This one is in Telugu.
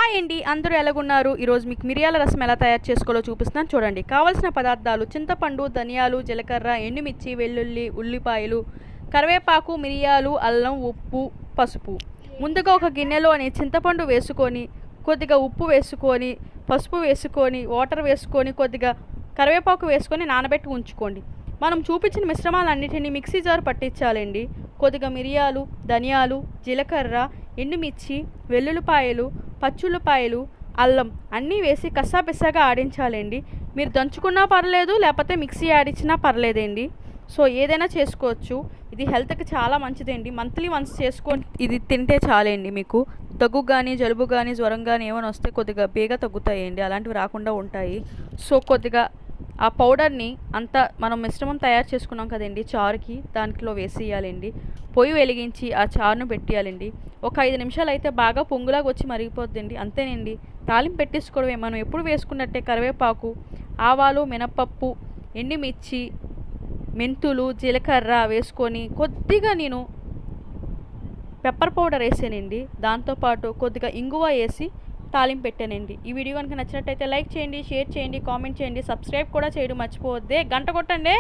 హాయ్ అండి, అందరూ ఎలాగున్నారు? ఈరోజు మీకు మిరియాల రసం ఎలా తయారు చేసుకోవాలో చూపిస్తున్నాను చూడండి. కావాల్సిన పదార్థాలు: చింతపండు, ధనియాలు, జీలకర్ర, ఎండుమిర్చి, వెల్లుల్లి, ఉల్లిపాయలు, కరివేపాకు, మిరియాలు, అల్లం, ఉప్పు, పసుపు. ముందుగా ఒక గిన్నెలోని చింతపండు వేసుకొని, కొద్దిగా ఉప్పు వేసుకొని, పసుపు వేసుకొని, వాటర్ వేసుకొని, కొద్దిగా కరివేపాకు వేసుకొని నానబెట్టి ఉంచుకోండి. మనం చూపించిన మిశ్రమాలన్నిటిని మిక్సీ జార్ పట్టించాలండి. కొద్దిగా మిరియాలు, ధనియాలు, జీలకర్ర, ఎండుమిర్చి, వెల్లుల్లిపాయలు, పచ్చుల్లిపాయలు, అల్లం అన్నీ వేసి కస్సాపిస్సాగా ఆడించాలండి. మీరు దంచుకున్నా పర్లేదు, లేకపోతే మిక్సీ ఆడించినా పర్లేదండి. సో ఏదైనా చేసుకోవచ్చు. ఇది హెల్త్కి చాలా మంచిదండి. మంత్లీ వన్స్ చేసుకొని ఇది తింటే చాలండి. మీకు దగ్గు కానీ, జలుబు కానీ, జ్వరం కానీ ఏమైనా వస్తే కొద్దిగా బేగా తగ్గుతాయండి. అలాంటివి రాకుండా ఉంటాయి. సో కొద్దిగా ఆ పౌడర్ని అంతా మనం మిశ్రమం తయారు చేసుకున్నాం కదండి చారుకి, దాంట్లో వేసేయాలండి. పొయ్యి వెలిగించి ఆ చారును పెట్టేయాలండి. ఒక 5 నిమిషాలు అయితే బాగా పొంగులాగా వచ్చి మరిగిపోద్దండి. అంతేనండి, తాలింపు పెట్టేసుకోవడమే. మనం ఎప్పుడు వేసుకున్నట్టే కరివేపాకు, ఆవాలు, మినపప్పు, ఎండుమిర్చి, మెంతులు, జీలకర్ర వేసుకొని కొద్దిగా నేను పెప్పర్ పౌడర్ వేసానండి. దాంతోపాటు కొద్దిగా ఇంగువ వేసి తాలింపు పెట్టానండి. ఈ వీడియో కనుక నచ్చినట్టయితే లైక్ చేయండి, షేర్ చేయండి, కామెంట్ చేయండి, సబ్స్క్రైబ్ కూడా చేయడం మర్చిపోవద్దే. గంట కొట్టండి.